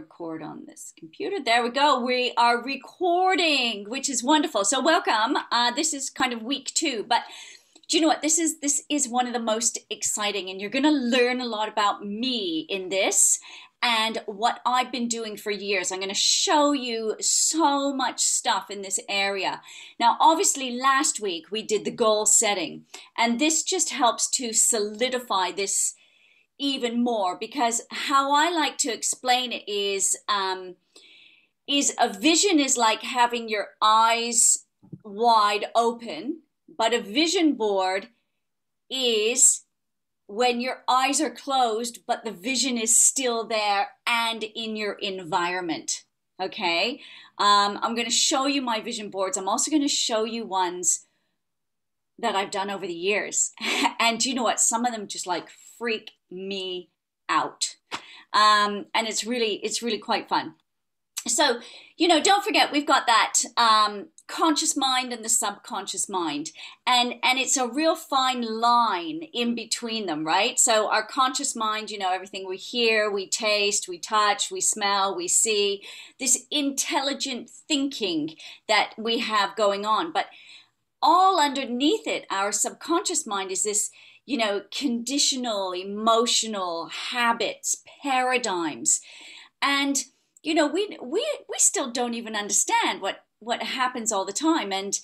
record on this computer. There we go. We are recording, which is wonderful. So welcome. This is kind of week 2, but do you know what? This is one of the most exciting, and you're going to learn a lot about me in this and what I've been doing for years. I'm going to show you so much stuff in this area. Now, obviously, last week we did the goal setting, and this just helps to solidify this even more, because how I like to explain it is a vision is like having your eyes wide open, but a vision board is when your eyes are closed, but the vision is still there and in your environment. Okay. I'm going to show you my vision boards. I'm also going to show you ones that I've done over the years. And you know what? Some of them just like freak me out. And it's really quite fun. So, don't forget, we've got that conscious mind and the subconscious mind. And it's a real fine line in between them, right? So our conscious mind, everything we hear, we taste, we touch, we smell, we see, this intelligent thinking that we have going on. But all underneath it, our subconscious mind is this, conditional, emotional habits, paradigms. And, we still don't even understand what happens all the time. And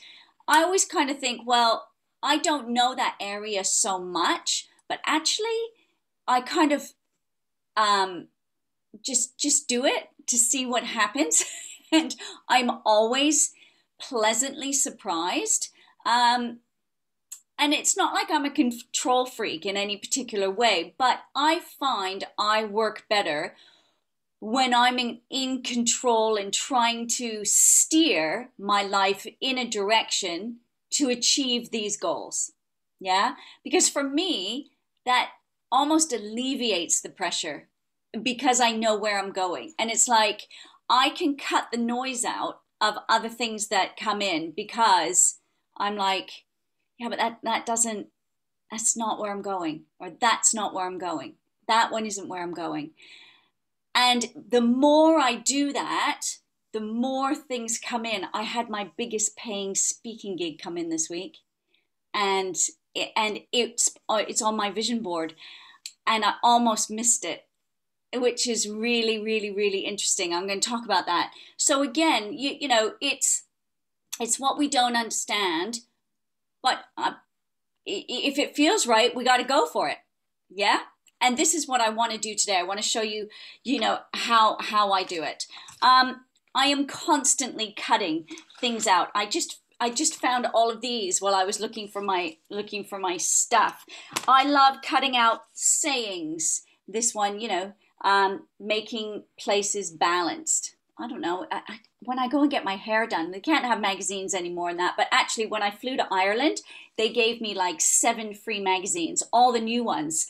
I always kind of think, well, I don't know that area so much, but actually I kind of just do it to see what happens. And I'm always pleasantly surprised. And it's not like I'm a control freak in any particular way, but I find I work better when I'm in control and trying to steer my life in a direction to achieve these goals. Yeah? Because for me, that almost alleviates the pressure because I know where I'm going. And it's like I can cut the noise out of other things that come in because I'm like, yeah, but that's not where I'm going, or that's not where I'm going. That one isn't where I'm going. And the more I do that, the more things come in. I had my biggest paying speaking gig come in this week, and it's on my vision board, and I almost missed it, which is really interesting. I'm going to talk about that. So again, it's what we don't understand. But if it feels right, we got to go for it. Yeah? And this is what I want to do today. I want to show you, how I do it. I am constantly cutting things out. I just found all of these while I was looking for my stuff. I love cutting out sayings. This one, making places balanced. I don't know. When I go and get my hair done, they can't have magazines anymore and that. But actually, when I flew to Ireland, they gave me like 7 free magazines, all the new ones,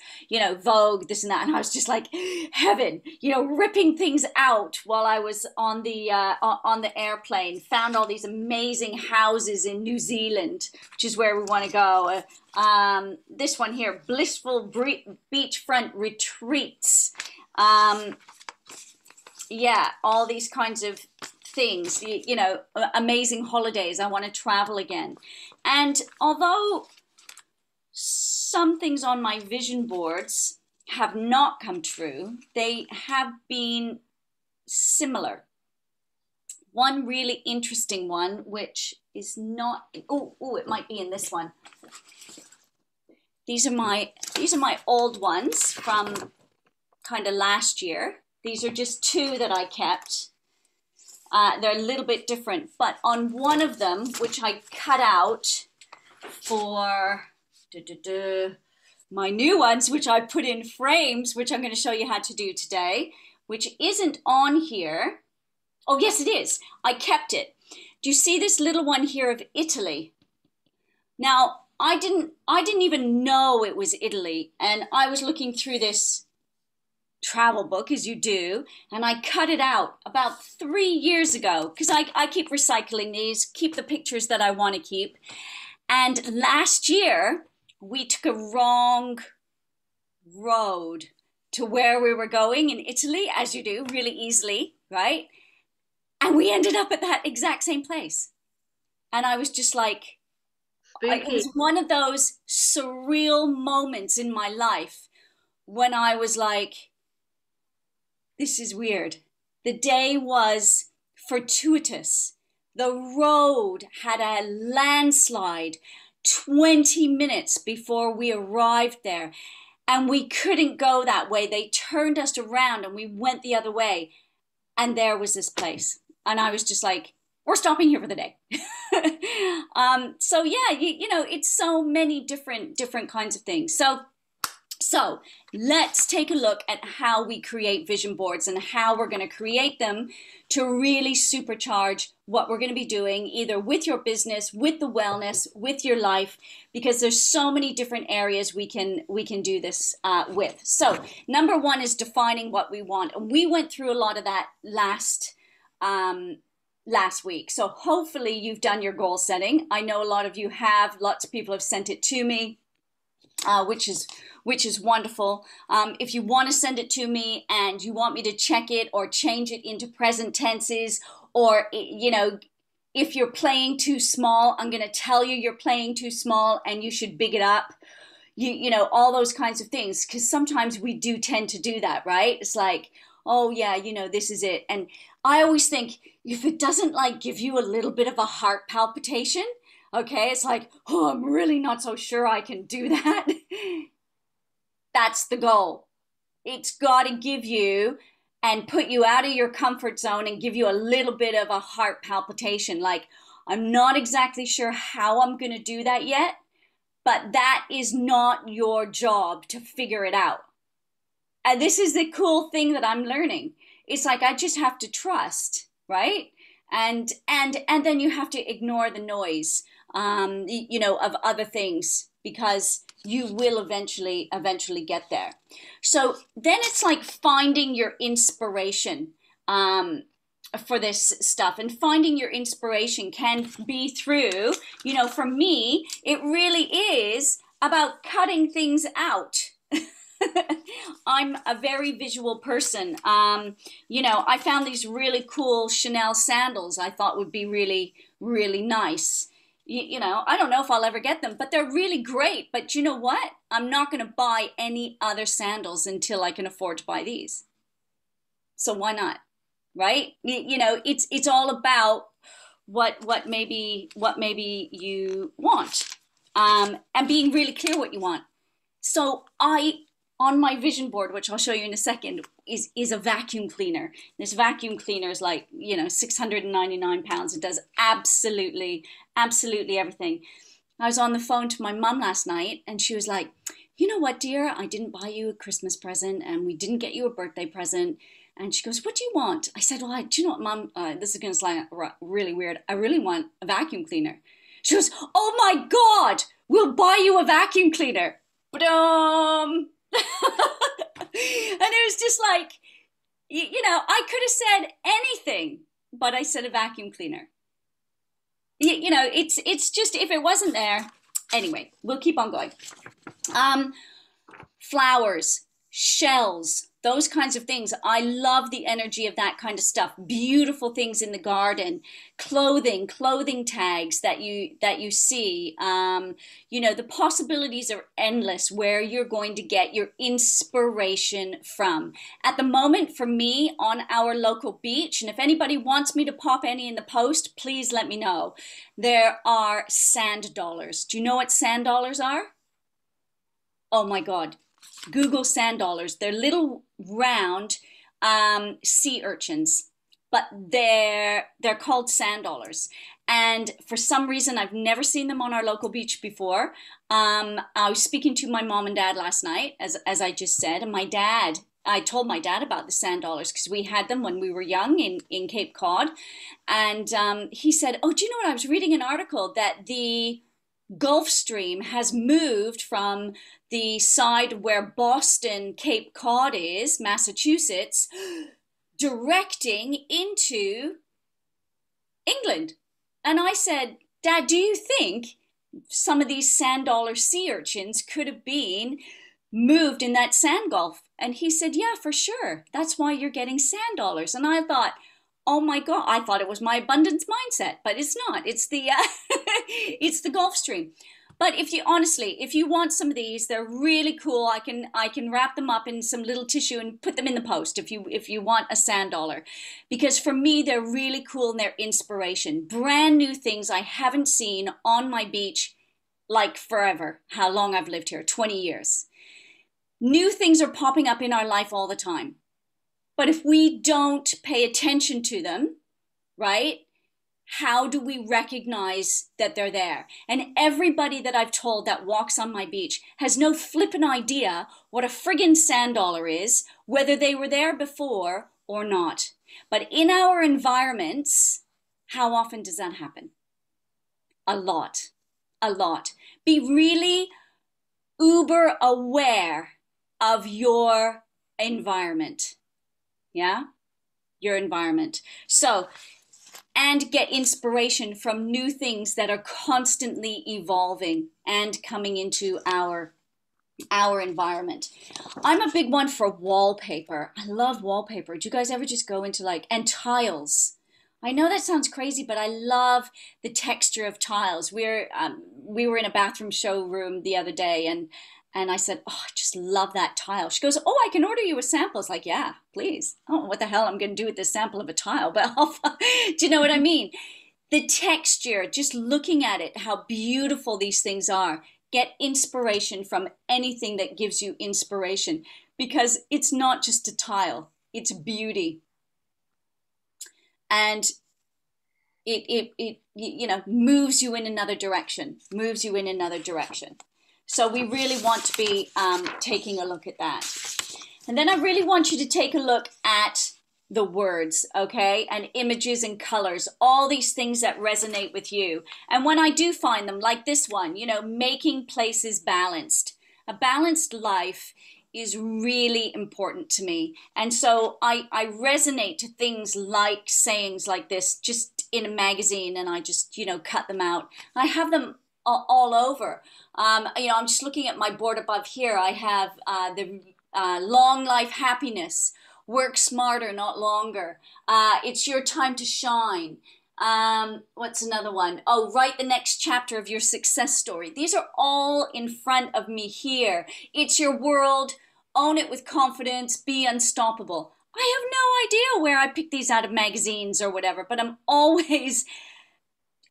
Vogue, this and that. And I was just like, heaven, ripping things out while I was on the airplane. Found all these amazing houses in New Zealand, which is where we want to go. This one here, Blissful Beachfront Retreats. Yeah, all these kinds of things, amazing holidays. I want to travel again. And although some things on my vision boards have not come true, they have been similar. One really interesting one, which is not, it might be in this one. These are my old ones from kind of last year. These are just 2 that I kept. They're a little bit different, but on one of them, which I cut out for my new ones, which I put in frames, which I'm going to show you how to do today, which isn't on here. Oh, yes, it is. I kept it. Do you see this little one here of Italy? Now, I didn't even know it was Italy, and I was looking through this travel book, as you do, and I cut it out about 3 years ago because I keep recycling these, keep the pictures that I want to keep. And last year we took a wrong road to where we were going in Italy, as you do, really easily, right? And we ended up at that exact same place. And I was just like, it Spooky. was one of those surreal moments in my life when I was like, this is weird. The day was fortuitous. The road had a landslide 20 minutes before we arrived there, and we couldn't go that way. They turned us around and we went the other way, and there was this place. And I was just like, we're stopping here for the day. So yeah, it's so many different kinds of things. So let's take a look at how we create vision boards and how we're going to create them to really supercharge what we're going to be doing, either with your business, with the wellness, with your life, because there's so many different areas we can do this with. So number one is defining what we want, and we went through a lot of that last week. So hopefully you've done your goal setting. I know a lot of you have. Lots of people have sent it to me, which is wonderful. If you want to send it to me and you want me to check it or change it into present tenses, or if you're playing too small, I'm going to tell you you're playing too small and you should big it up. All those kinds of things, because sometimes we do tend to do that, right? It's like, oh yeah, this is it. And I always think, if it doesn't like give you a little bit of a heart palpitation, okay, it's like, oh, I'm really not so sure I can do that. That's the goal. It's got to give you and put you out of your comfort zone and give you a little bit of a heart palpitation. Like, I'm not exactly sure how I'm going to do that yet, but that is not your job to figure it out. And this is the cool thing that I'm learning. It's like, I just have to trust, right? And then you have to ignore the noise, of other things, because you will eventually get there. So then it's like finding your inspiration for this stuff, and finding your inspiration can be through, for me, it really is about cutting things out. I'm a very visual person. I found these really cool Chanel sandals I thought would be really, really nice. I don't know if I'll ever get them, but they're really great. But you know what? I'm not going to buy any other sandals until I can afford to buy these. So why not? Right? It's all about what maybe you want, and being really clear what you want. So on my vision board, which I'll show you in a second, is a vacuum cleaner. This vacuum cleaner is like, 699 pounds. It does absolutely everything. I was on the phone to my mum last night, and she was like, you know what, dear? I didn't buy you a Christmas present, and we didn't get you a birthday present. And she goes, what do you want? I said, well, do you know what, Mum? This is going to sound really weird. I really want a vacuum cleaner. She goes, oh my God, we'll buy you a vacuum cleaner. But and it was just like, I could have said anything, but I said a vacuum cleaner. It's just, if it wasn't there, anyway, we'll keep on going. Flowers, shells, those kinds of things. I love the energy of that kind of stuff. Beautiful things in the garden, clothing tags that you see. The possibilities are endless where you're going to get your inspiration from. At the moment, for me, on our local beach, and if anybody wants me to pop any in the post, please let me know. There are sand dollars. Do you know what sand dollars are? Oh my God. Google sand dollars. They're little round sea urchins, but they're called sand dollars. And for some reason, I've never seen them on our local beach before. I was speaking to my mom and dad last night, as I just said, and I told my dad about the sand dollars because we had them when we were young in Cape Cod. And he said, oh, do you know what? I was reading an article that the Gulf Stream has moved from the side where Boston, Cape Cod is, Massachusetts, directing into England. And I said, Dad, do you think some of these sand dollar sea urchins could have been moved in that sand gulf? And he said, yeah, for sure. That's why you're getting sand dollars. And I thought, oh my God, I thought it was my abundance mindset, but it's not. It's the it's the Gulf Stream. But if you honestly, if you want some of these, they're really cool. I can wrap them up in some little tissue and put them in the post if you want a sand dollar. Because for me, they're really cool and they're inspiration. Brand new things I haven't seen on my beach like forever. How long I've lived here, 20 years. New things are popping up in our life all the time. But if we don't pay attention to them, right? How do we recognize that they're there? And everybody that I've told that walks on my beach has no flippin' idea what a friggin' sand dollar is, whether they were there before or not. But in our environments, how often does that happen? A lot. A lot. Be really uber aware of your environment. Yeah? Your environment. So, and get inspiration from new things that are constantly evolving and coming into our environment. I'm a big one for wallpaper. I love wallpaper. Do you guys ever just go into and tiles? I know that sounds crazy, but I love the texture of tiles. We were in a bathroom showroom the other day, and I said, oh, I just love that tile. She goes, oh, I can order you a sample. It's like, yeah, please. I don't know what the hell I'm going to do with this sample of a tile, but do you know what I mean? The texture, just looking at it, how beautiful these things are. Get inspiration from anything that gives you inspiration, because it's not just a tile, it's beauty. And it moves you in another direction, So we really want to be taking a look at that. And then I really want you to take a look at the words, okay? And images and colors, all these things that resonate with you. And when I do find them, like this one, making places balanced. A balanced life is really important to me. And so I resonate to things like sayings like this just in a magazine, and I just, cut them out. I have them all over. I'm just looking at my board above here. I have the long life happiness, work smarter, not longer. It's your time to shine. What's another one? Oh, write the next chapter of your success story. These are all in front of me here. It's your world. Own it with confidence. Be unstoppable. I have no idea where I picked these out of magazines or whatever, but I'm always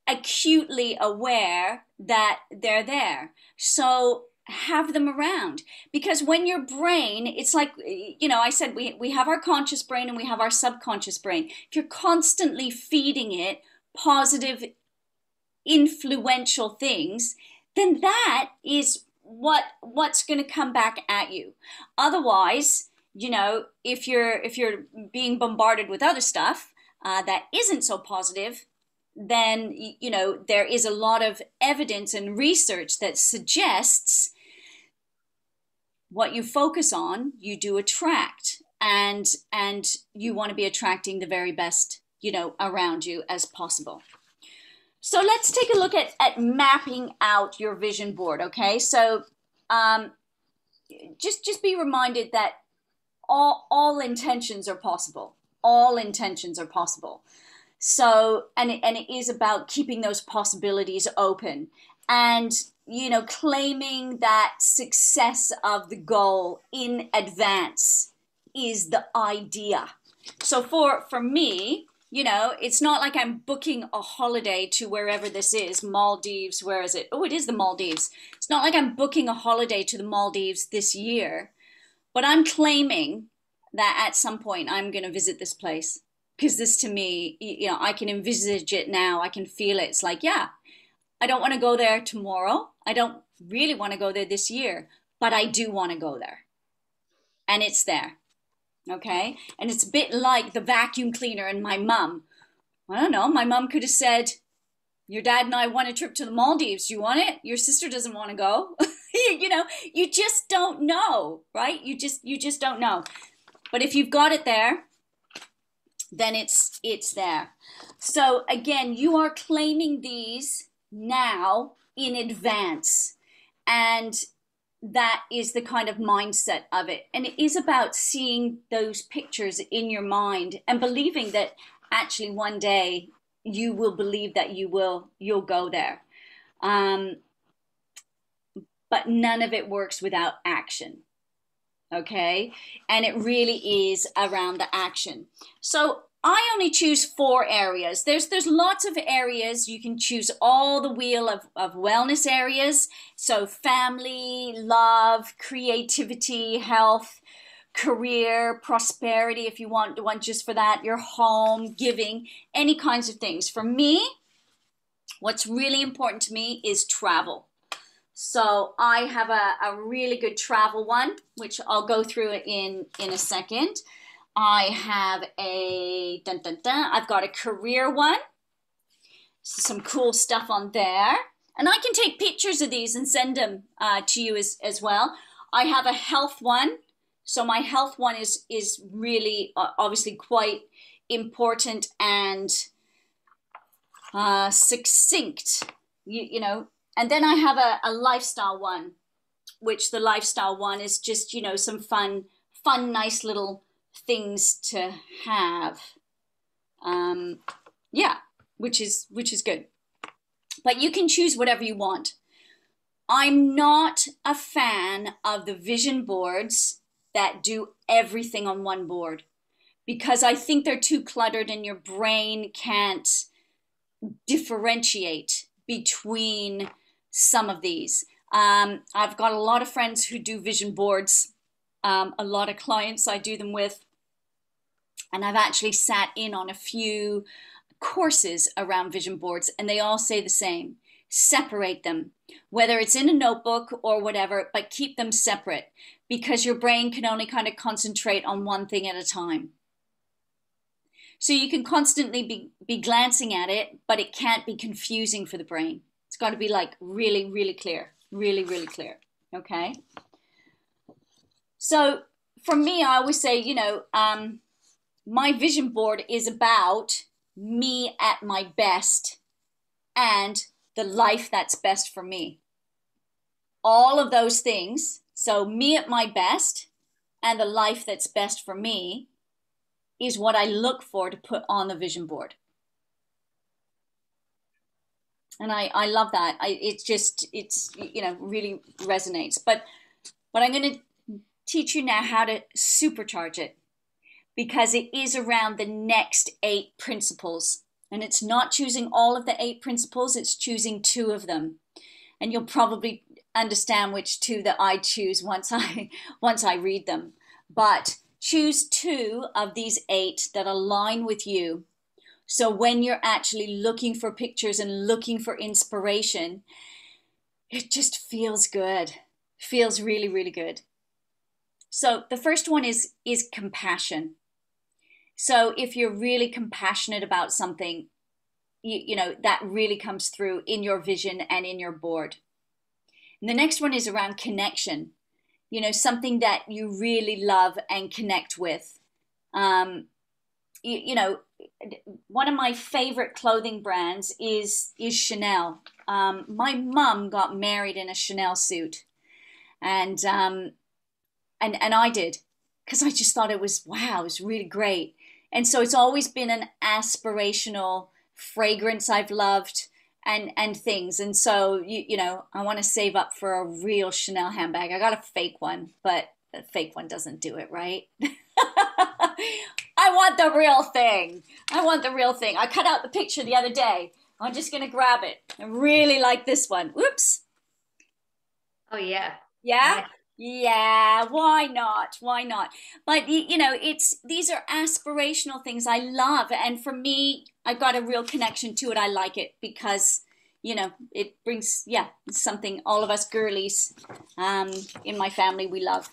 acutely aware that they're there. So have them around, because when your brain, it's like, I said, we have our conscious brain and we have our subconscious brain. If you're constantly feeding it positive, influential things, then that is what's going to come back at you. Otherwise, if you're being bombarded with other stuff that isn't so positive, then there is a lot of evidence and research that suggests what you focus on, you do attract, and you want to be attracting the very best, around you as possible. So let's take a look at mapping out your vision board, okay? So just be reminded that all intentions are possible. All intentions are possible. So, and it is about keeping those possibilities open and, claiming that success of the goal in advance is the idea. So for me, it's not like I'm booking a holiday to wherever this is, Maldives, where is it? Oh, it is the Maldives. It's not like I'm booking a holiday to the Maldives this year, but I'm claiming that at some point I'm going to visit this place. Because this, to me, I can envisage it now. I can feel it. It's like, yeah, I don't want to go there tomorrow. I don't really want to go there this year, but I do want to go there. And it's there. Okay? And it's a bit like the vacuum cleaner and my mom. I don't know. My mom could have said, your dad and I want a trip to the Maldives. Do you want it? Your sister doesn't want to go. You just don't know, right? You just don't know. But if you've got it there, then it's there. So again, you are claiming these now in advance. And that is the kind of mindset of it. And it is about seeing those pictures in your mind and believing that actually one day you will believe that you'll go there. Um, but none of it works without action. Okay. And it really is around the action. So I only choose four areas. There's lots of areas. You can choose all the wheel of wellness areas. So family, love, creativity, health, career, prosperity, if you want one just for that, your home, giving, any kinds of things. For me, what's really important to me is travel. So I have a really good travel one, which I'll go through it in a second. I have a dun dun dun. I've got a career one. Some cool stuff on there. And I can take pictures of these and send them to you as well. I have a health one. So my health one is really obviously quite important and succinct, you know. And then I have a lifestyle one, which the lifestyle one is just, you know, some fun, nice little things to have. Yeah, which is good. But you can choose whatever you want. I'm not a fan of the vision boards that do everything on one board because I think they're too cluttered and your brain can't differentiate between some of these. I've got a lot of friends who do vision boards, a lot of clients I do them with, and I've actually sat in on a few courses around vision boards, and they all say the same. Separate them, whether it's in a notebook or whatever, but keep them separate because your brain can only kind of concentrate on one thing at a time. So you can constantly be glancing at it, but it can't be confusing for the brain. It's got to be like really, really clear, really, really clear. Okay. So for me, I always say, you know, my vision board is about me at my best and the life that's best for me. All of those things. So me at my best and the life that's best for me is what I look for to put on the vision board. And I love that. It's, you know, really resonates. But I'm going to teach you now how to supercharge it because it is around the next 8 principles. And it's not choosing all of the 8 principles, it's choosing 2 of them. And you'll probably understand which 2 that I choose once I read them. But choose 2 of these 8 that align with you. So when you're actually looking for pictures and looking for inspiration, it just feels good. Feels really, really good. So the first one is compassion. So if you're really compassionate about something, you know, that really comes through in your vision and in your board. And the next one is around connection. You know, something that you really love and connect with. You know, one of my favorite clothing brands is Chanel. My mum got married in a Chanel suit, and I did because I just thought it was wow, it was really great. And so it's always been an aspirational fragrance I've loved and things. And so you know, I want to save up for a real Chanel handbag. I got a fake one, but the fake one doesn't do it, right? I want the real thing. I want the real thing. I cut out the picture the other day. I'm just going to grab it. I really like this one. Whoops. Oh yeah. Yeah? Yeah. Yeah, why not? Why not? But you know, these are aspirational things I love. And for me, I've got a real connection to it. I like it because, you know, it brings, yeah, it's something all of us girlies in my family we love.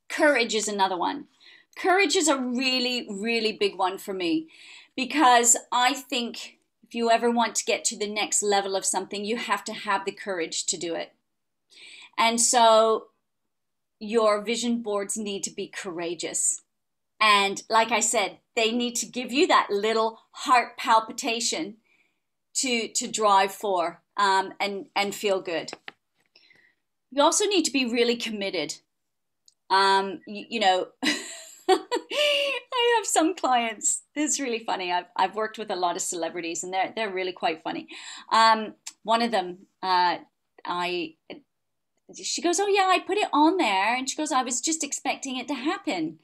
Courage is another one. Courage is a really, really big one for me because I think if you ever want to get to the next level of something, you have to have the courage to do it. And so your vision boards need to be courageous. And like I said, they need to give you that little heart palpitation to drive for and feel good. you also need to be really committed. You know, I have some clients. It's really funny. I've worked with a lot of celebrities, and they're really quite funny. One of them, I she goes, "Oh yeah, I put it on there," and she goes, "I was just expecting it to happen."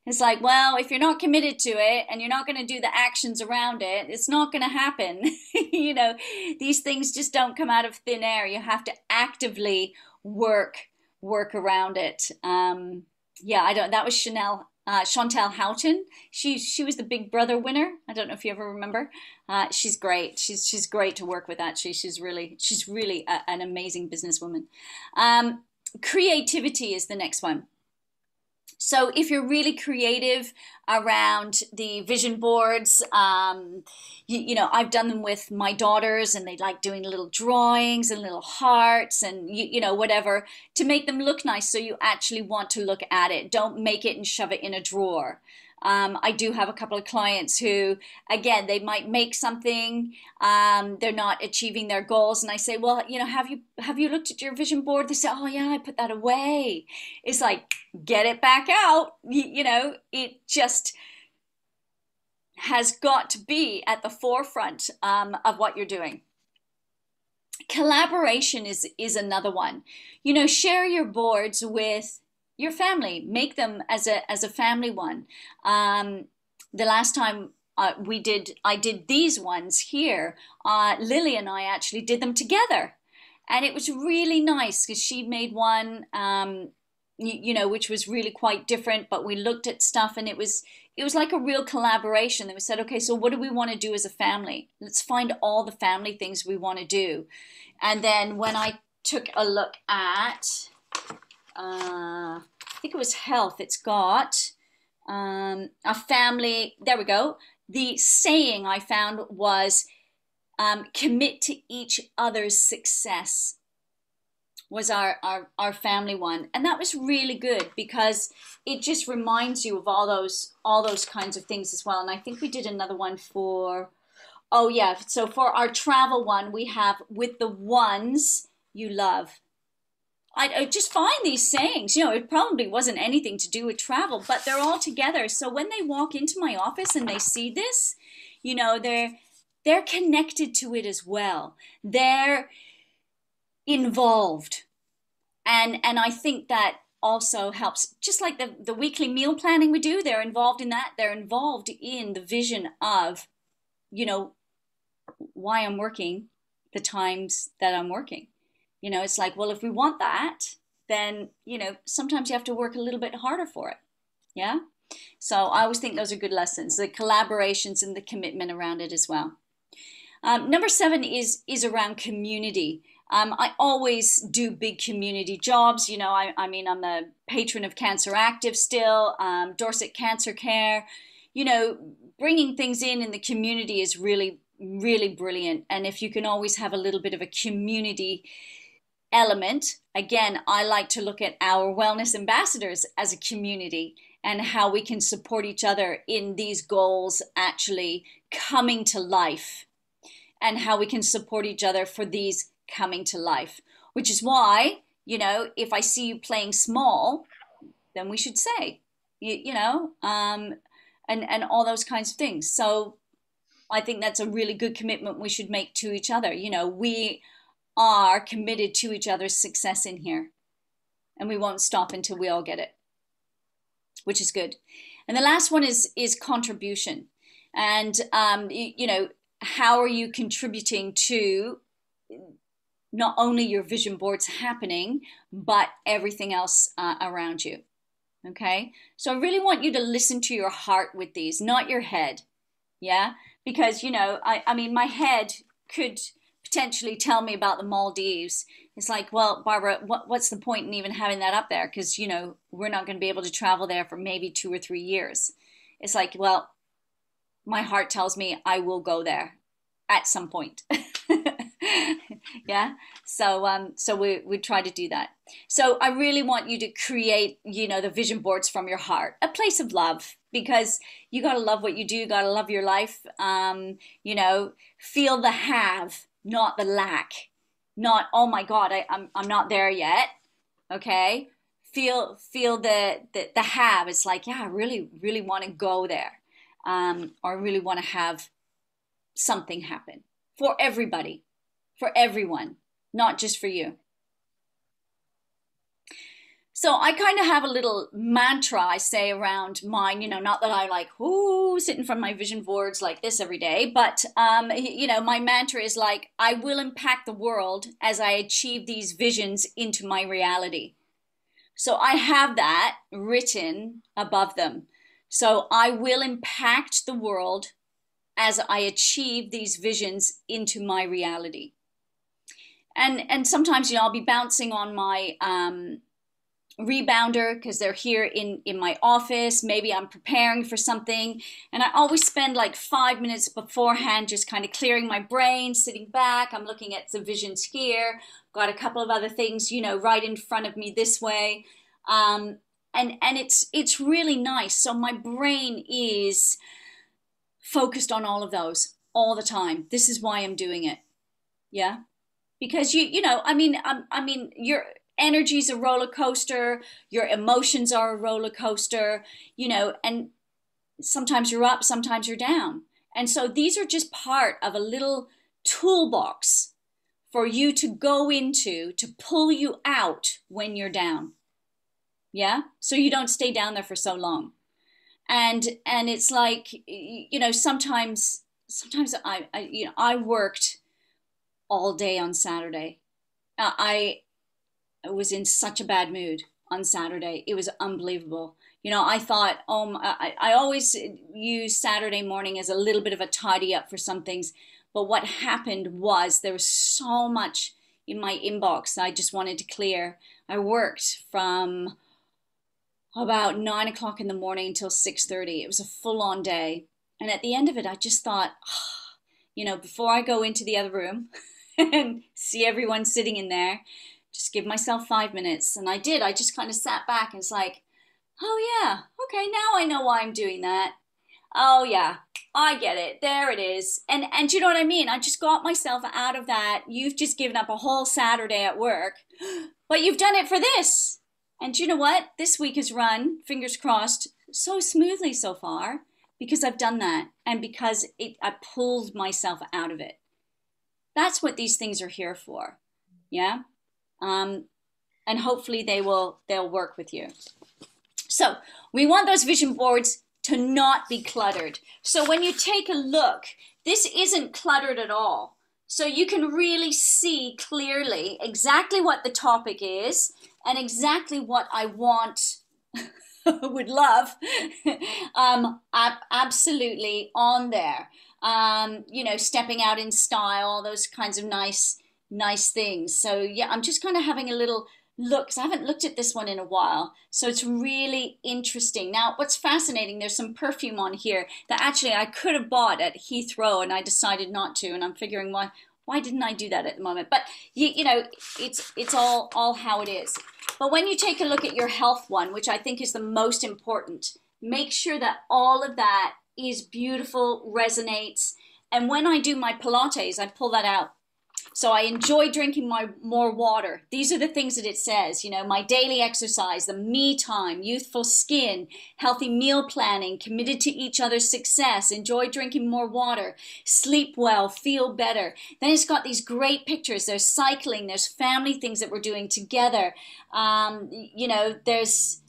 It's like, well, if you're not committed to it and you're not going to do the actions around it, it's not going to happen. You know, these things just don't come out of thin air. You have to actively work around it. Yeah, I don't. That was Chantel Houghton. She was the Big Brother winner. I don't know if you ever remember. She's great. She's great to work with. Actually, she's really an amazing businesswoman. Creativity is the next one. So if you're really creative around the vision boards, you know, I've done them with my daughters, and they like doing little drawings and little hearts and, you know, whatever, to make them look nice so you actually want to look at it. Don't make it and shove it in a drawer. I do have a couple of clients who, again, they might make something, they're not achieving their goals, and I say, well, you know, have you looked at your vision board? They say, oh yeah, I put that away. It's like, get it back out. You know, it just has got to be at the forefront of what you're doing. Collaboration is another one. You know, share your boards with your family. Make them as a family one. The last time I did these ones here. Lily and I actually did them together, and it was really nice because she made one. You know, which was really quite different, but we looked at stuff, and it was like a real collaboration. Then we said, okay, so what do we want to do as a family? Let's find all the family things we want to do. And then when I took a look at, I think it was health, it's got a family, there we go. The saying I found was commit to each other's success, was our family one, and that was really good because it just reminds you of all those kinds of things as well. And I think we did another one for, oh yeah, so for our travel one we have with the ones you love. I just find these sayings, you know, it probably wasn't anything to do with travel, but they're all together. So when they walk into my office and they see this, you know, they're connected to it as well. They're involved, and I think that also helps, just like the weekly meal planning we do. They're involved in that. They're involved in the vision of, you know, why I'm working the times that I'm working. You know, it's like, well, if we want that, then, you know, sometimes you have to work a little bit harder for it. Yeah. So I always think those are good lessons, the collaborations and the commitment around it as well. Number seven is around community. I always do big community jobs. You know, I mean, I'm a patron of Cancer Active still, Dorset Cancer Care. You know, bringing things in the community is really, really brilliant. And if you can always have a little bit of a community element, again, I like to look at our wellness ambassadors as a community and how we can support each other in these goals actually coming to life, and how we can support each other for these coming to life, which is why, you know, if I see you playing small, then we should say, you know, and all those kinds of things. So I think that's a really good commitment we should make to each other. You know, we are committed to each other's success in here, and we won't stop until we all get it, which is good. And the last one is contribution. And, you know, how are you contributing to not only your vision boards happening, but everything else around you? Okay. So I really want you to listen to your heart with these, not your head. Yeah. Because, you know, I mean, my head could potentially tell me about the Maldives. It's like, well, Barbara, what's the point in even having that up there? Because, you know, we're not going to be able to travel there for maybe 2 or 3 years. It's like, well, my heart tells me I will go there at some point. Yeah. So we try to do that. So I really want you to create, you know, the vision boards from your heart, a place of love, because you got to love what you do. You got to love your life. You know, feel the have, not the lack. Not, oh my God, I'm not there yet. Okay. Feel the have. It's like, yeah, I really, really want to go there. Or I really want to have something happen for everybody, for everyone, not just for you. So I kind of have a little mantra I say around mine, not that I like, whoo, sit in front of my vision boards like this every day, but, my mantra is like, I will impact the world as I achieve these visions into my reality. So I have that written above them. So I will impact the world as I achieve these visions into my reality. And sometimes, I'll be bouncing on my, rebounder because they're here in my office. Maybe I'm preparing for something, and I always spend like 5 minutes beforehand just kind of clearing my brain, sitting back. I'm looking at the visions here, got a couple of other things right in front of me this way. And it's really nice. So my brain is focused on all of those all the time. This is why I'm doing it. Yeah, because your energy's a roller coaster, your emotions are a roller coaster, and sometimes you're up, sometimes you're down. And so these are just part of a little toolbox for you to go into to pull you out when you're down. Yeah, so you don't stay down there for so long. And it's like, sometimes I worked all day on Saturday. I was in such a bad mood on Saturday. It was unbelievable. I thought, I always use Saturday morning as a little bit of a tidy up for some things. But what happened was there was so much in my inbox I just wanted to clear. I worked from about 9 o'clock in the morning until 6:30. It was a full on day. And at the end of it, I just thought, before I go into the other room and see everyone sitting in there, just give myself 5 minutes. And I did. I just kind of sat back and it's like, oh yeah, okay, now I know why I'm doing that. Oh yeah, I get it. There it is. And you know what I mean? I just got myself out of that. You've just given up a whole Saturday at work, but you've done it for this. And you know what? This week has run, fingers crossed, so smoothly so far because I've done that and because I pulled myself out of it. That's what these things are here for. Yeah. Um, and hopefully they'll work with you. So we want those vision boards to not be cluttered. So when you take a look, this isn't cluttered at all. So you can really see clearly exactly what the topic is and exactly what I want, would love, absolutely on there. Stepping out in style, all those kinds of nice things. So yeah, I'm just kind of having a little look because I haven't looked at this one in a while. So it's really interesting. Now, what's fascinating, there's some perfume on here that actually I could have bought at Heathrow and I decided not to. And I'm figuring why didn't I do that at the moment? But it's all how it is. But when you take a look at your health one, which I think is the most important, make sure that all of that is beautiful, resonates. And when I do my Pilates, I pull that out. So I enjoy drinking more water. These are the things that it says, my daily exercise, the me time, youthful skin, healthy meal planning, committed to each other's success, enjoy drinking more water, sleep well, feel better. Then it's got these great pictures. There's cycling, there's family things that we're doing together. There's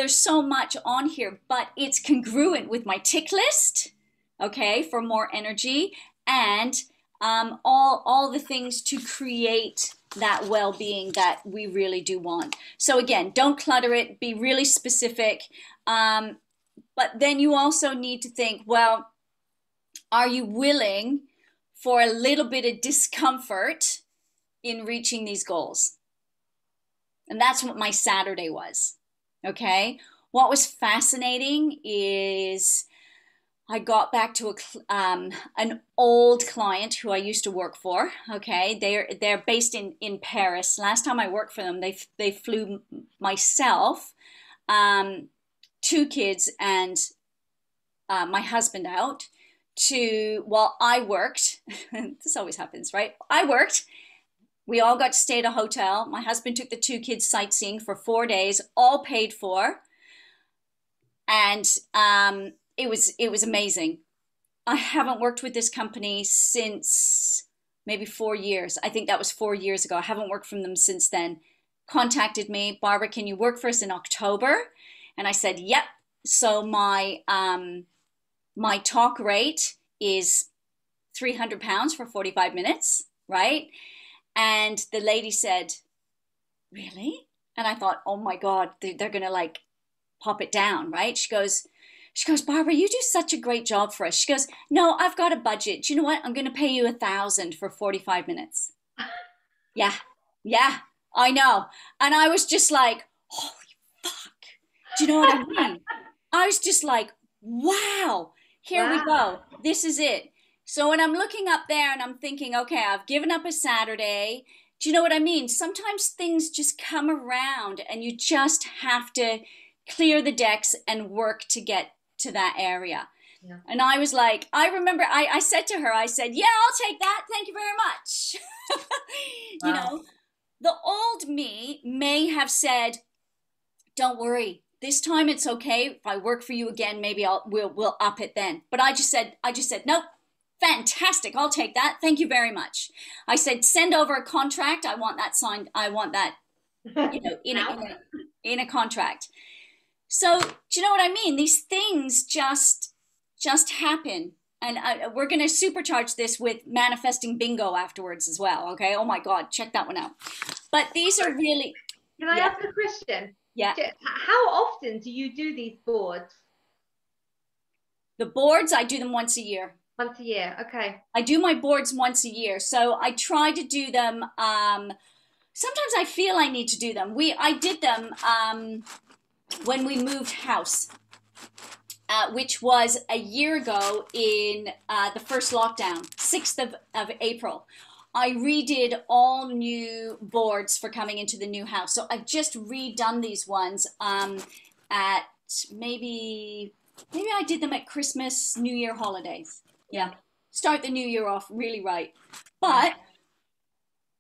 so much on here, but it's congruent with my tick list, okay, for more energy and all the things to create that well-being that we really do want. So again, don't clutter it, be really specific. But then you also need to think, well, are you willing for a little bit of discomfort in reaching these goals? And that's what my Saturday was, okay? What was fascinating is I got back to an old client who I used to work for. Okay, they're based in Paris. Last time I worked for them, they flew myself, 2 kids, and my husband out while I worked. This always happens, right? I worked, We all got to stay at a hotel. My husband took the two kids sightseeing for 4 days, all paid for, and it was amazing. I haven't worked with this company since maybe 4 years. I think that was 4 years ago. I haven't worked from them since then. Contacted me, Barbara, can you work for us in October? And I said, yep. So my talk rate is £300 for 45 minutes, right? And the lady said, really? And I thought, oh my God, they're gonna like pop it down, right? She goes, Barbara, you do such a great job for us. She goes, no, I've got a budget. Do you know what? I'm gonna pay you 1,000 for 45 minutes. Yeah, yeah, I know. And I was just like, holy fuck. Do you know what I mean? I was just like, wow, here we Wow. go. This is it. So when I'm looking up there and I'm thinking, okay, I've given up a Saturday. Do you know what I mean? Sometimes things just come around and you just have to clear the decks and work to get to that area. Yeah. And I was like, I remember I said to her, I said, yeah, I'll take that. Thank you very much. you Wow. know, the old me may have said, don't worry. This time it's okay. If I work for you again, maybe we'll up it then. But I just said, nope, fantastic. I'll take that. Thank you very much. I said, send over a contract. I want that signed. I want that, in a, Now? in a, in a contract. So do you know what I mean? These things just happen. And we're going to supercharge this with manifesting bingo afterwards as well. Okay. Oh my God. Check that one out. But these are really, Can I yeah, ask a question? yeah. How often do you do these boards? The boards, I do them once a year. Once a year. Okay. I do my boards once a year. So I try to do them. Sometimes I feel I need to do them. I did them when we moved house, which was a year ago in the first lockdown, 6th of April. I redid all new boards for coming into the new house. So I've just redone these ones at maybe I did them at Christmas, New Year holidays. Yeah. Start the new year off really right. Yeah. But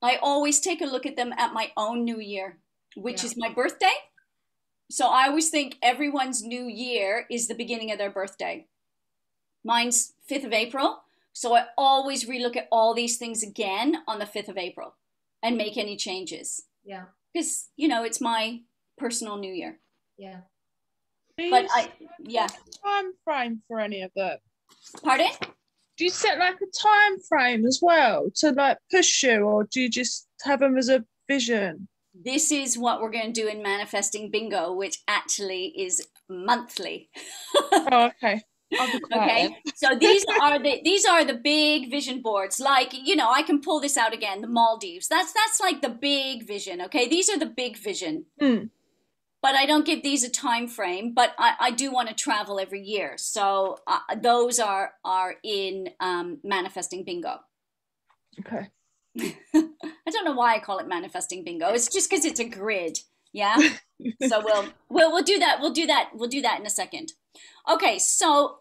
I always take a look at them at my own new year, which Yeah. is my birthday. So I always think everyone's new year is the beginning of their birthday. Mine's 5th of April. So I always relook at all these things again on the 5th of April and make any changes. Yeah. Because, it's my personal new year. Yeah. Do you But set yeah. a time frame for any of that? Pardon? Do you set like a time frame as well to like push you, or do you just have them as a vision? This is what we're going to do in Manifesting Bingo, which actually is monthly. Oh, okay. I'll be quiet. Okay, so these are the big vision boards. Like, I can pull this out again. The Maldives. That's like the big vision. Okay, these are the big vision. Mm. But I don't give these a time frame. But I do want to travel every year, so those are in Manifesting Bingo. Okay. I don't know why I call it Manifesting Bingo. It's just because it's a grid. Yeah. So we'll do that. We'll do that in a second. Okay, so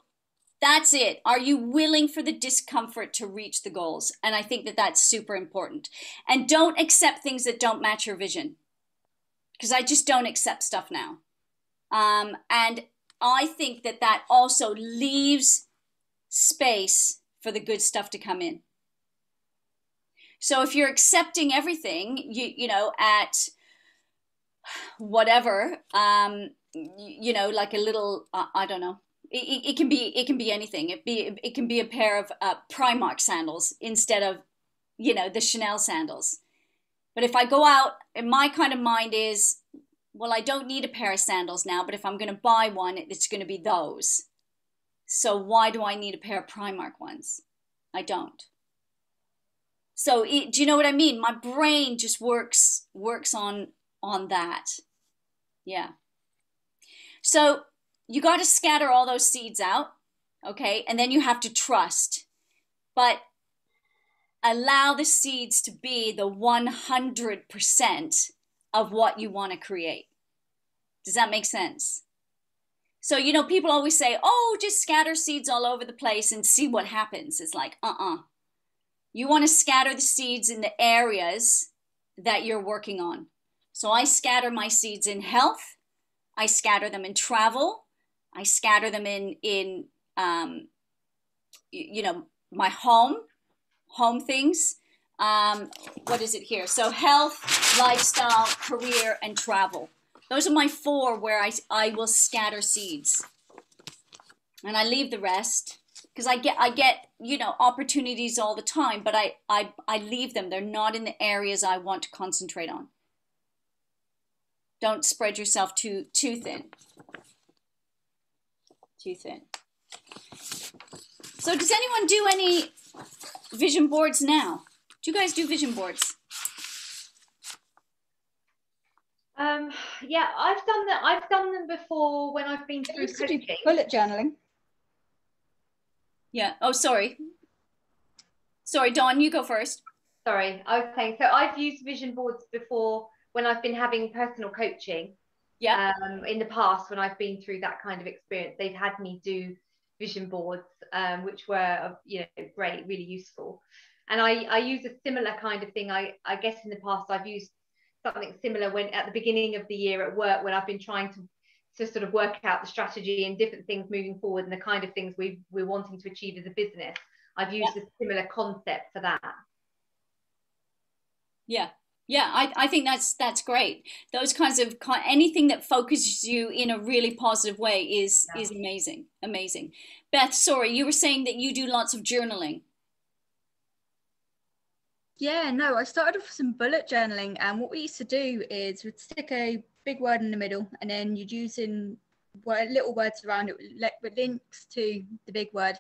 that's it. Are you willing for the discomfort to reach the goals? And I think that that's super important. And don't accept things that don't match your vision, because I just don't accept stuff now. And I think that also leaves space for the good stuff to come in. So if you're accepting everything, at whatever, like a little, I don't know. It can be anything. It can be a pair of Primark sandals instead of, the Chanel sandals. But if I go out, and my kind of mind is, well, I don't need a pair of sandals now, but if I'm going to buy one, it's going to be those. So why do I need a pair of Primark ones? I don't. So do you know what I mean? My brain just works on that. Yeah. So you got to scatter all those seeds out, okay? And then you have to trust. But allow the seeds to be the 100% of what you want to create. Does that make sense? So, people always say, oh, just scatter seeds all over the place and see what happens. It's like, You want to scatter the seeds in the areas that you're working on. So I scatter my seeds in health. I scatter them in travel. I scatter them in my home things. What is it here? So health, lifestyle, career, and travel. Those are my 4 where I will scatter seeds. And I leave the rest because I get opportunities all the time, but I leave them. They're not in the areas I want to concentrate on. Don't spread yourself too thin. Too thin. So does anyone do any vision boards now? Do you guys do vision boards? Yeah, I've done that. I've done them before when I've been through coaching. Bullet journaling. Yeah. Oh, sorry. Sorry, Dawn, you go first. Sorry, I was saying, so I've used vision boards before when I've been having personal coaching. Yeah. In the past, when I've been through that kind of experience, they've had me do vision boards, which were, great, really useful. And I use a similar kind of thing. I guess in the past I've used something similar when at the beginning of the year at work, when I've been trying to sort of work out the strategy and different things moving forward and the kind of things we're wanting to achieve as a business. I've used a similar concept for that. Yeah. I think that's great. Those kinds of anything that focuses you in a really positive way is amazing. Beth, sorry, you were saying that you do lots of journaling. Yeah, no, I started off with some bullet journaling, and what we used to do is we'd stick a big word in the middle, and then you'd use in little words around it with links to the big word.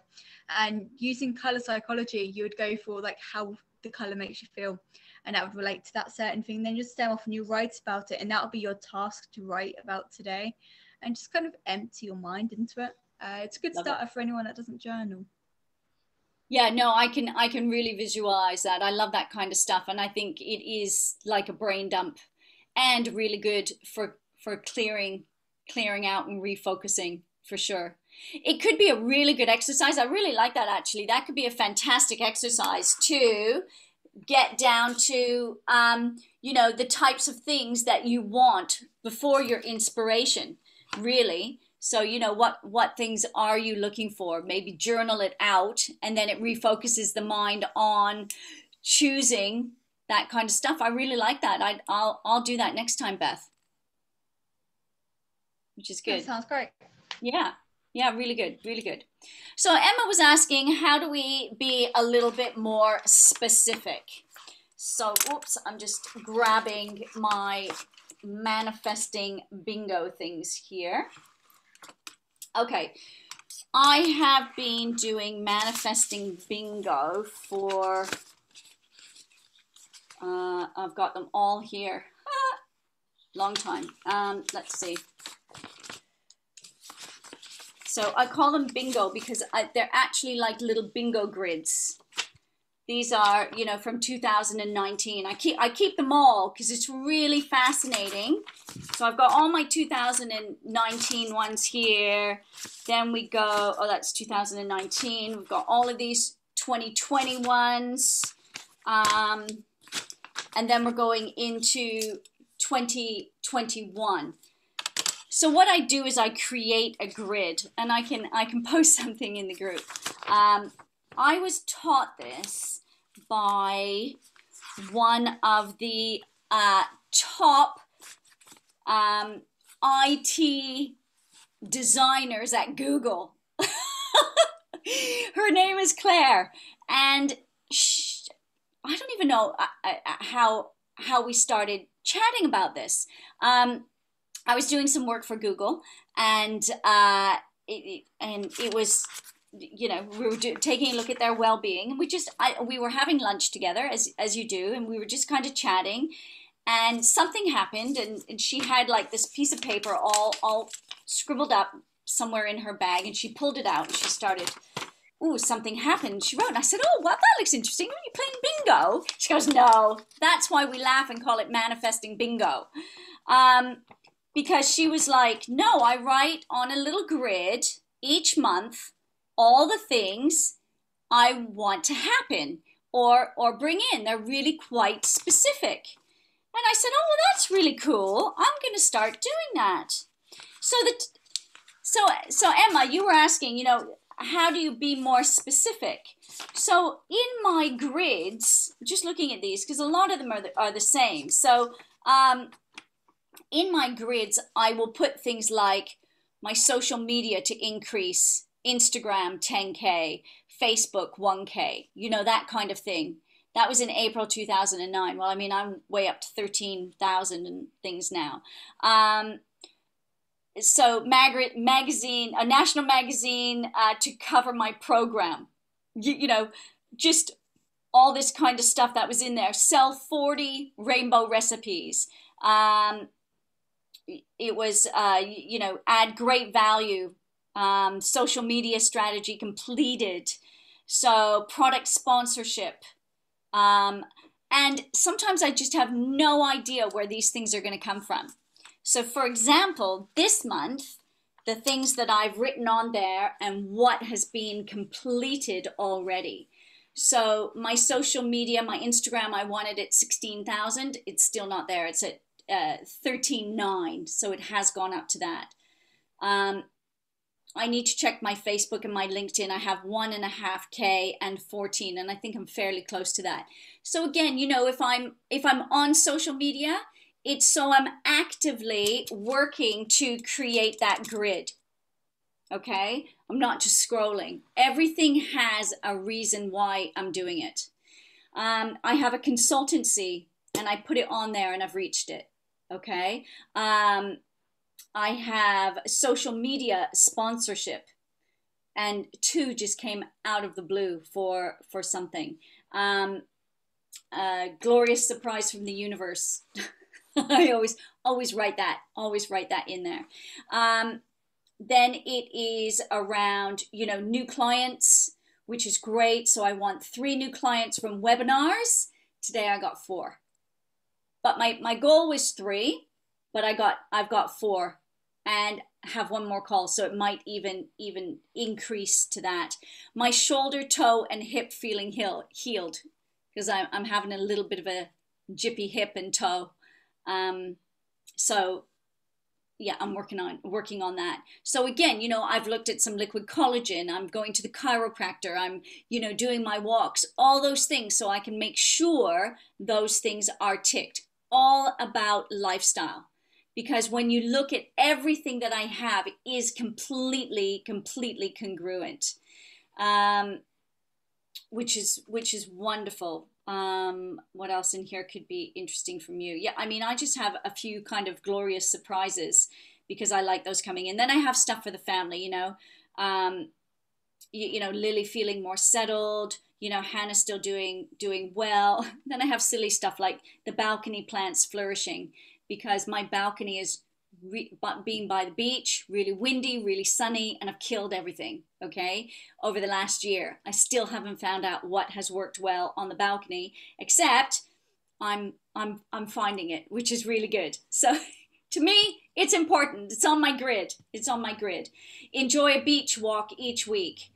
And using color psychology, you would go for like how the color makes you feel, and that would relate to that certain thing. Then just stem off and you write about it, and that would be your task to write about today, and just kind of empty your mind into it. It's a good starter for anyone that doesn't journal. Yeah, no, I can really visualize that. I love that kind of stuff, and I think it is like a brain dump, and really good for clearing out and refocusing for sure. It could be a really good exercise. I really like that actually. That could be a fantastic exercise to get down to the types of things that you want before your inspiration, really. So, what things are you looking for? Maybe journal it out, and then it refocuses the mind on choosing that kind of stuff. I really like that. I'll do that next time, Beth. Which is good. That sounds great. Yeah, really good, really good. So Emma was asking, how do we be a little bit more specific? So, oops, I'm just grabbing my manifesting bingo things here. Okay, I have been doing manifesting bingo for, I've got them all here, long time. Let's see. So I call them bingo because they're actually like little bingo grids. These are, from 2019. I keep them all because it's really fascinating. So I've got all my 2019 ones here. Then we go, that's 2019. We've got all of these 2020 ones. And then we're going into 2021. So what I do is I create a grid, and I can post something in the group. I was taught this by one of the top IT designers at Google. Her name is Claire, and I don't even know how we started chatting about this. I was doing some work for Google, and it was, we were taking a look at their well-being, and we were having lunch together as you do, and we were just kind of chatting, and something happened, and she had like this piece of paper all scribbled up somewhere in her bag, and she pulled it out and she started, something happened. She wrote, and I said, wow, that looks interesting. Are you playing bingo? She goes, no, that's why we laugh and call it manifesting bingo. Because she was like, no, I write on a little grid each month all the things I want to happen or bring in. They're really quite specific. And I said, oh, well, that's really cool. I'm going to start doing that. So Emma, you were asking, you know, how do you be more specific? So in my grids, just looking at these, because a lot of them are the same. So in my grids, I will put things like my social media to increase, Instagram 10K, Facebook 1K, you know, that kind of thing. That was in April 2009. Well, I mean, I'm way up to 13,000 and things now. So magazine, a national magazine to cover my program, you know, just all this kind of stuff that was in there. Sell 40 rainbow recipes. It was, you know, add great value, social media strategy completed. So product sponsorship. And sometimes I just have no idea where these things are going to come from. So for example, this month, the things that I've written on there and what has been completed already. So my social media, my Instagram, I wanted at 16,000. It's still not there. It's at 13.9. So it has gone up to that. I need to check my Facebook and my LinkedIn. I have 1.5K and 14, and I think I'm fairly close to that. So again, you know, if I'm on social media, it's so I'm actively working to create that grid. Okay, I'm not just scrolling. Everything has a reason why I'm doing it. I have a consultancy, and I put it on there, and I've reached it. Okay. I have social media sponsorship, and 2 just came out of the blue for something. Glorious surprise from the universe. I always write that in there. Then it is around, you know, new clients, which is great. So I want 3 new clients from webinars. Today I got 4, but my goal was 3, but I've got 4. And have 1 more call, so it might even increase to that. My shoulder, toe, and hip feeling healed, because I'm having a little bit of a jippy hip and toe. So yeah, I'm working on that. So again, you know, I've looked at some liquid collagen. I'm going to the chiropractor. I'm, you know, doing my walks. All those things, so I can make sure those things are ticked. All about lifestyle. Because when you look at everything that I have, it is completely congruent, which is wonderful. What else in here could be interesting from you? Yeah, I mean, I just have a few kind of glorious surprises because I like those coming in. Then I have stuff for the family, you know, you know, Lily feeling more settled. You know, Hannah still doing well. Then I have silly stuff like the balcony plants flourishing, because my balcony is being by the beach, really windy, really sunny, and I've killed everything, okay, over the last year. I still haven't found out what has worked well on the balcony, except I'm finding it, which is really good. So to me, it's important. It's on my grid. Enjoy a beach walk each week.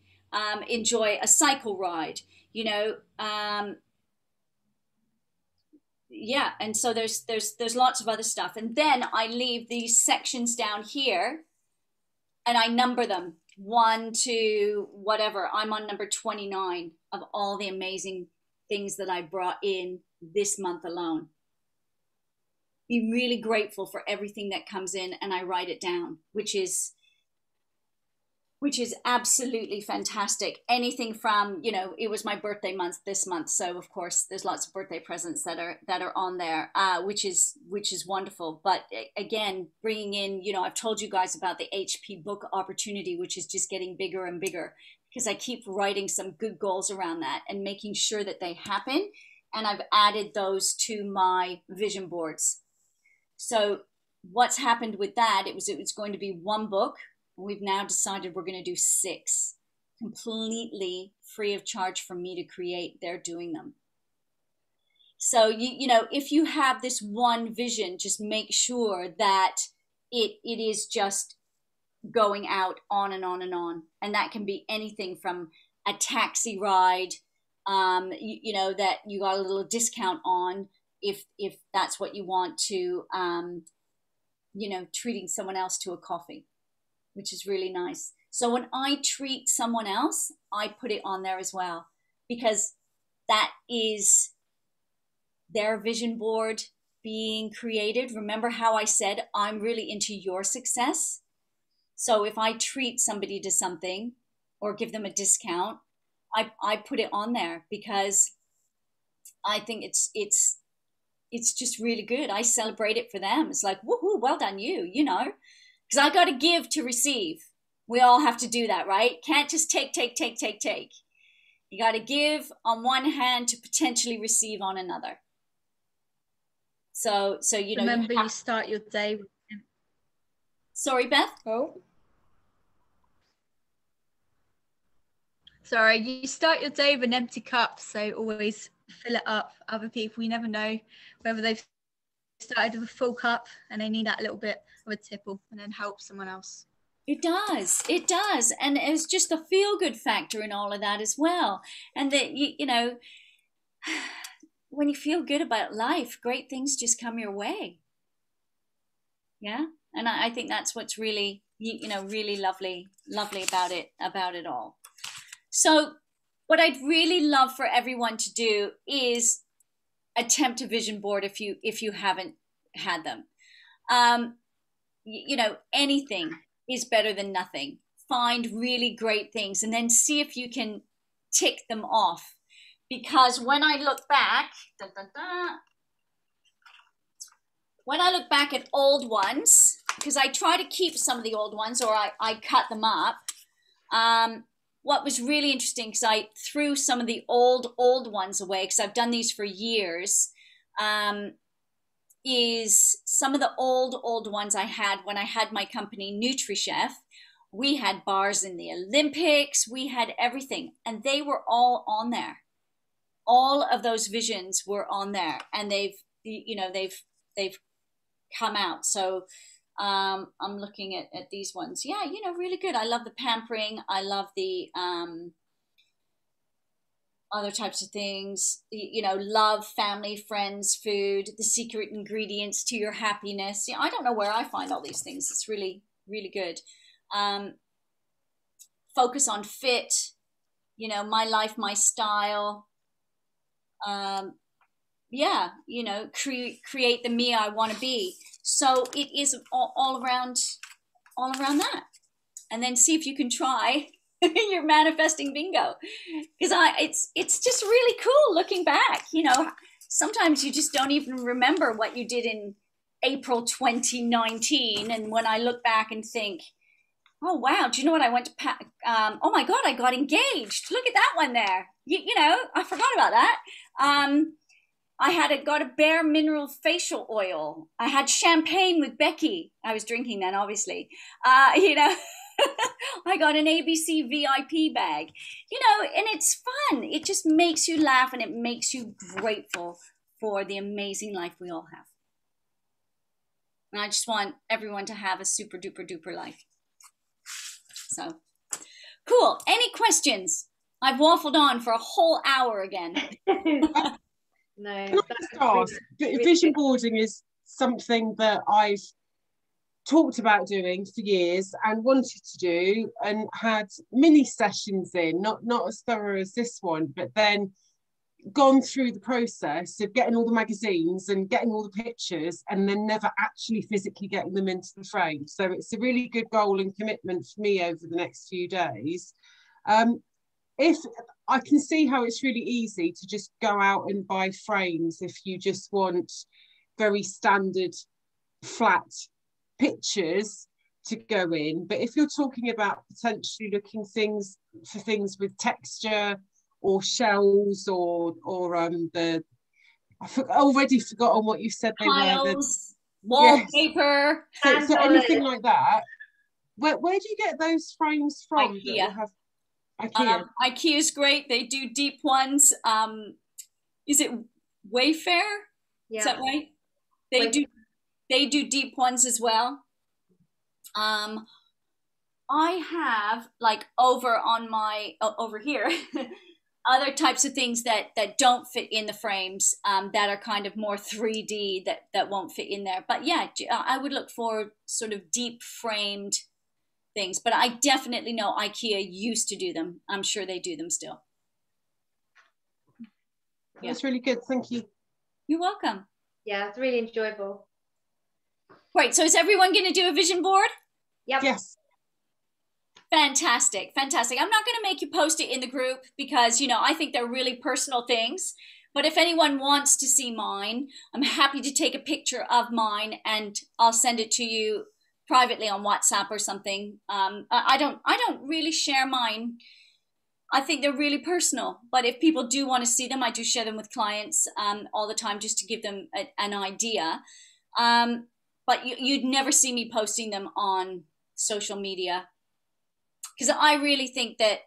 Enjoy a cycle ride, you know, yeah, and so there's lots of other stuff, and then I leave these sections down here and I number them 1 to whatever. I'm on number 29 of all the amazing things that I brought in this month alone. Be really grateful for everything that comes in, and I write it down, which is absolutely fantastic. Anything from, you know, it was my birthday month this month, so of course there's lots of birthday presents that are on there, which is wonderful. But again, bringing in, you know, I've told you guys about the HP book opportunity, which is just getting bigger and bigger, because I keep writing some good goals around that and making sure that they happen, and I've added those to my vision boards. So what's happened with that, it was going to be 1 book. We've now decided we're going to do 6, completely free of charge for me to create. They're doing them. So, you know, if you have this one vision, just make sure that it is just going out on and on and on. And that can be anything from a taxi ride, you know, that you got a little discount on. if that's what you want to, treating someone else to a coffee, which is really nice. So when I treat someone else, I put it on there as well, because that is their vision board being created. Remember how I said I'm really into your success? So if I treat somebody to something or give them a discount, I put it on there because I think it's just really good. I celebrate it for them. It's like, woohoo, well done you, because I got to give to receive. We all have to do that, right? Can't just take. You got to give on one hand to potentially receive on another. So remember, you start your day with... Sorry, Beth? Oh. Sorry, you start your day with an empty cup, so always fill it up. Other people, you never know whether they've started with a full cup and they need that little bit of a tipple, and then help someone else. It does. And it's just the feel-good factor in all of that as well. And that, when you feel good about life, great things just come your way. Yeah. And I think that's what's really, really lovely about it all. So what I'd really love for everyone to do is attempt a vision board if you haven't had them. Anything is better than nothing. Find really great things and then see if you can tick them off. Because when I look back, when I look back at old ones, because I try to keep some of the old ones or I cut them up. What was really interesting, because I threw some of the old ones away, because I've done these for years, is some of the old ones I had when I had my company NutriChef. We had bars in the Olympics, we had everything, and they were all on there. All of those visions were on there, and they've come out. So I'm looking at these ones. Yeah, really good. I love the pampering. I love the other types of things, love, family, friends, food, the secret ingredients to your happiness. I don't know where I find all these things. It's really, really good. Focus on fit, my life, my style. Create the me I want to be. So it is all around that. And then see if you can try your manifesting bingo, because it's just really cool looking back. Sometimes you just don't even remember what you did in April 2019, and when I look back and think, oh wow, do you know what I went to oh my god, I got engaged, look at that one there. I forgot about that. I got a Bare Mineral facial oil. I had champagne with Becky. I was drinking then, obviously. I got an ABC VIP bag, and it's fun. It just makes you laugh and it makes you grateful for the amazing life we all have. And I just want everyone to have a super duper duper life. So cool. Any questions? I've waffled on for a whole hour again. No. Can I just ask, vision boarding is something that I've talked about doing for years and wanted to do, and had mini sessions in, not as thorough as this one, but then gone through the process of getting all the magazines and getting all the pictures, and then never actually physically getting them into the frame. So it's a really good goal and commitment for me over the next few days. If I can see how it's really easy to just go out and buy frames if you just want very standard flat pictures to go in, but if you're talking about potentially looking for things with texture or shells or I've already forgotten what you said they Tiles, were. Wallpaper. Yes. So anything like that. Where do you get those frames from? IKEA. IKEA. IKEA is great. They do deep ones. Is it Wayfair? Yeah. Is that right? They do deep ones as well. I have over here. other types of things that don't fit in the frames, that are kind of more 3D, that won't fit in there. But yeah, I would look for sort of deep framed things. But I definitely know IKEA used to do them. I'm sure they do them still. Yeah. That's really good. Thank you. You're welcome. Yeah, it's really enjoyable. Right. So is everyone going to do a vision board? Yep. Yes. Fantastic. Fantastic. I'm not going to make you post it in the group because, you know, I think they're really personal things. But if anyone wants to see mine, I'm happy to take a picture of mine and I'll send it to you privately on WhatsApp or something. I don't really share mine. I think they're really personal, but if people do want to see them, I do share them with clients all the time just to give them an idea. But you'd never see me posting them on social media because I really think that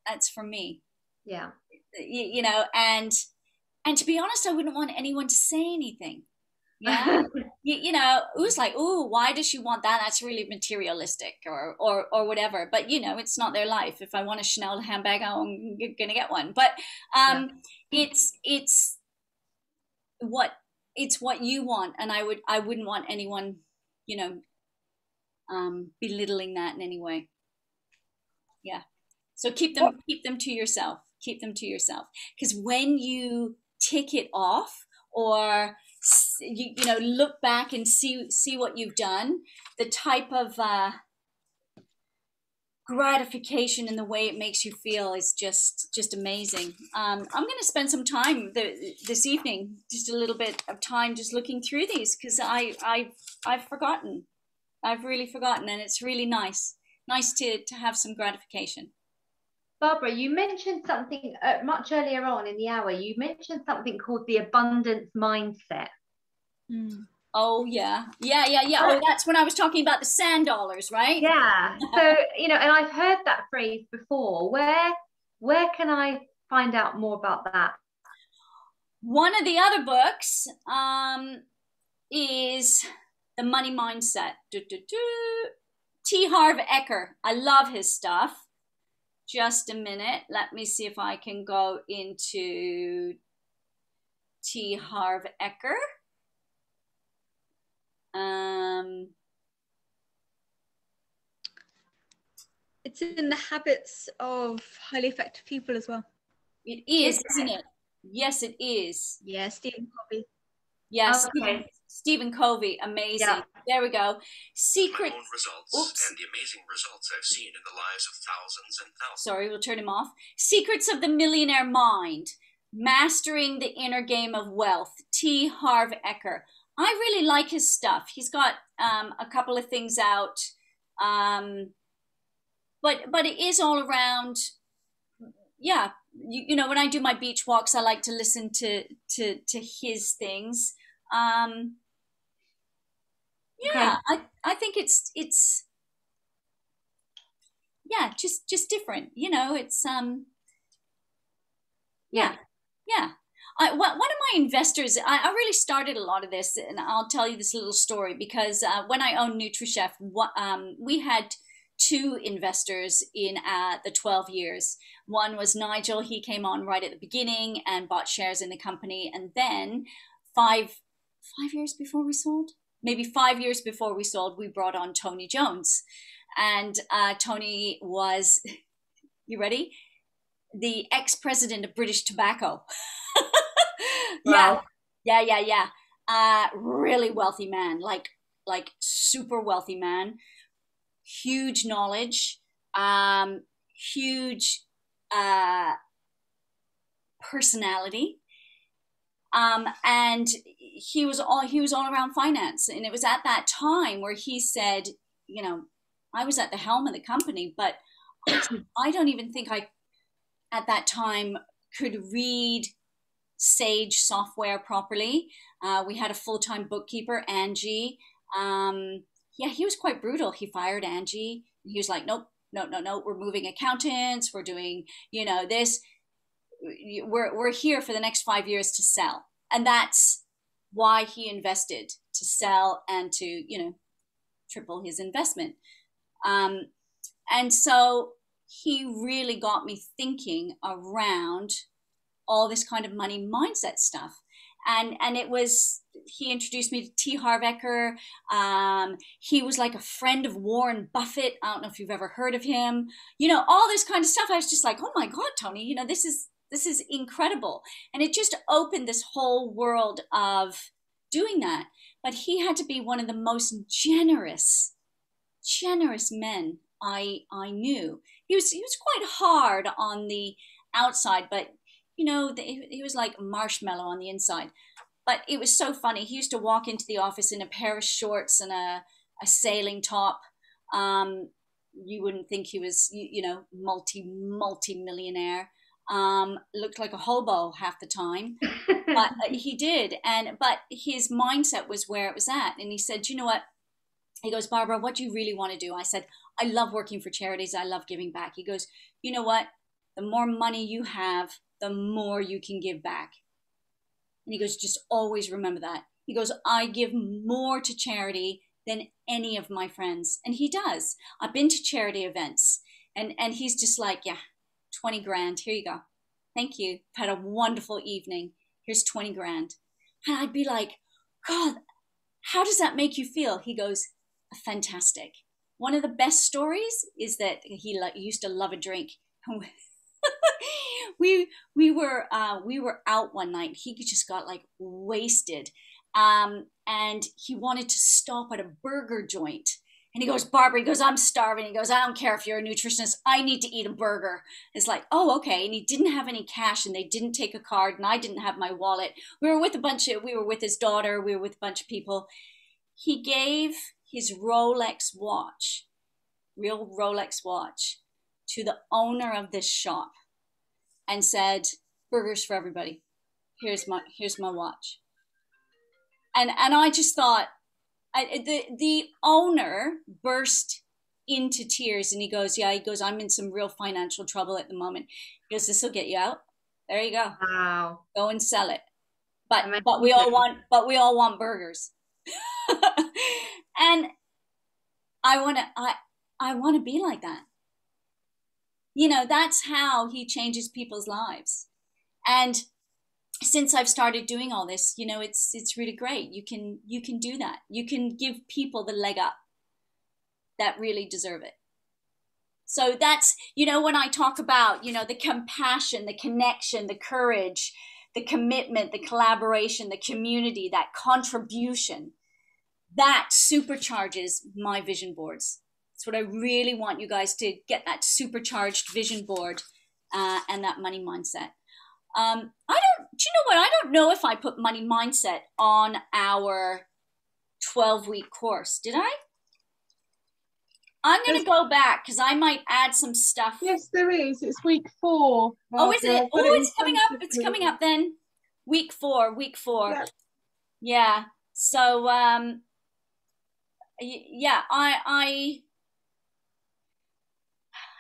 that's for me. Yeah. You know, and to be honest, I wouldn't want anyone to say anything. Yeah. You know, it was like, oh, why does she want that? That's really materialistic or whatever. But, you know, it's not their life. If I want a Chanel handbag, I'm going to get one. But it's what you want. And I wouldn't want anyone, you know, belittling that in any way. Yeah. So keep them to yourself. Keep them to yourself. Because when you tick it off or you know, look back and see what you've done, the type of gratification and the way it makes you feel is just amazing. I'm going to spend some time this evening, just a little bit of time, just looking through these because I've forgotten. I've really forgotten, and it's really nice to have some gratification. Barbara, you mentioned something much earlier on in the hour. You mentioned something called the abundance mindset. Oh, yeah. Oh, that's when I was talking about the sand dollars, right? Yeah. So, you know, and I've heard that phrase before. Where can I find out more about that? One of the other books is The Money Mindset. T. Harv Eker. I love his stuff. Just a minute. Let me see if I can go into T. Harv Eker. It's in the Habits of Highly Effective People as well. It is, isn't it? Yes, it is. Yeah, Stephen Covey. Yes, okay. Stephen Covey, amazing. Yeah. There we go. Secret my own results and the amazing results I've seen in the lives of thousands and thousands. Sorry, we'll turn him off. Secrets of the Millionaire Mind, Mastering the Inner Game of Wealth, T. Harv Eker. I really like his stuff. He's got a couple of things out, but it is all around. Yeah, you know, when I do my beach walks, I like to listen to his things. Yeah, okay. I think it's yeah, just different. You know, it's yeah. One of my investors, I really started a lot of this, and I'll tell you this little story because when I owned NutriChef, we had two investors in the 12 years. One was Nigel. He came on right at the beginning and bought shares in the company. And then 5 years before we sold, maybe 5 years before we sold, we brought on Tony Jones. And Tony was, you ready? The ex-president of British Tobacco. Wow. Yeah. Really wealthy man, like super wealthy man, huge knowledge, huge personality, and he was all around finance. And it was at that time where he said, you know, I was at the helm of the company, but I don't even think I at that time could read Sage software properly. We had a full-time bookkeeper, Angie. Yeah, he was quite brutal. He fired Angie. He was like, nope, no. We're moving accountants. We're doing, you know, this. We're here for the next 5 years to sell. And that's why he invested, to sell and to, you know, triple his investment. And so he really got me thinking around all this kind of money mindset stuff. And it was, he introduced me to T. Harv Eker. He was like a friend of Warren Buffett. I don't know if you've ever heard of him. You know, all this kind of stuff. I was just like, oh my God, Tony, you know, this is incredible. And it just opened this whole world of doing that. But he had to be one of the most generous men I knew. He was quite hard on the outside, but you know, he was like marshmallow on the inside. But it was so funny. He used to walk into the office in a pair of shorts and a sailing top. You wouldn't think he was, you know, multi-millionaire. Looked like a hobo half the time, but he did. But his mindset was where it was at. And he said, you know what? He goes, Barbara, what do you really want to do? I said, I love working for charities. I love giving back. He goes, you know what? The more money you have, the more you can give back. And he goes, just always remember that. He goes, I give more to charity than any of my friends. And he does. I've been to charity events and he's just like, yeah, 20 grand. Here you go. Thank you. Had a wonderful evening. Here's 20 grand. And I'd be like, God, how does that make you feel? He goes, fantastic. One of the best stories is that he used to love a drink. we were out one night. He just got like wasted, and he wanted to stop at a burger joint. And he goes, Barbara, he goes, I'm starving. He goes, I don't care if you're a nutritionist. I need to eat a burger. It's like, oh, okay. And he didn't have any cash, and they didn't take a card, and I didn't have my wallet. We were with his daughter. We were with a bunch of people. He gave his Rolex watch, real Rolex watch, to the owner of this shop and said, burgers for everybody. Here's my watch. And I just thought, the owner burst into tears, and he goes, I'm in some real financial trouble at the moment. He goes, this will get you out. There you go. Wow. Go and sell it. But we all want burgers. And I want to be like that. You know, that's how he changes people's lives. And since I've started doing all this, you know, it's really great. You can do that. You can give people the leg up that really deserve it. So that's, you know, when I talk about, you know, the compassion, the connection, the courage, the commitment, the collaboration, the community, that contribution, that supercharges my vision boards. That's what I really want you guys to get, that supercharged vision board and that money mindset. Do you know what? I don't know if I put money mindset on our 12-week course. Did I? I'm going to go back because I might add some stuff. Yes, there is. It's week 4. Oh, is it? Oh, it's coming up. It's coming up then. Week 4. Yeah. So, yeah, I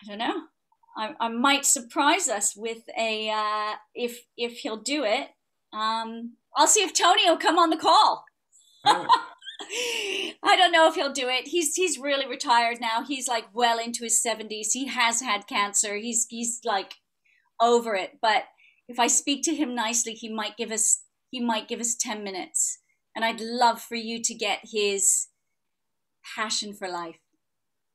don't know. I might surprise us with a if he'll do it. I'll see if Tony will come on the call. Oh. I don't know if he'll do it. He's really retired now. He's like well into his 70s. He has had cancer. He's like over it. But if I speak to him nicely, he might give us 10 minutes. And I'd love for you to get his passion for life.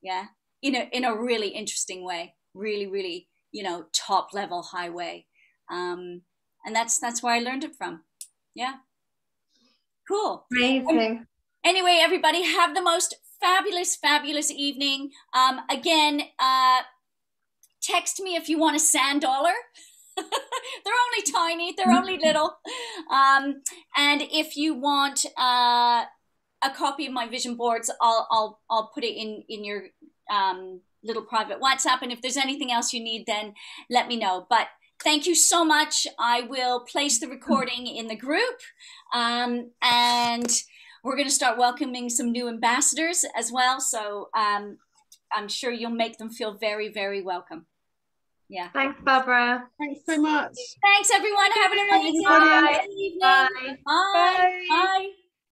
Yeah. In a really interesting way. Really, really, you know, top level high way. And that's where I learned it from. Yeah. Cool. Amazing. Anyway, everybody, have the most fabulous evening. Again, text me if you want a sand dollar. They're only tiny. They're only little. And if you want a copy of my vision boards, I'll put it in your little private WhatsApp. And if there's anything else you need, then let me know. But thank you so much. I will place the recording in the group. And we're going to start welcoming some new ambassadors as well. So I'm sure you'll make them feel very, very welcome. Yeah. Thanks, Barbara. Thanks so much. Thanks, everyone. Have an amazing evening. Bye. Bye. Bye.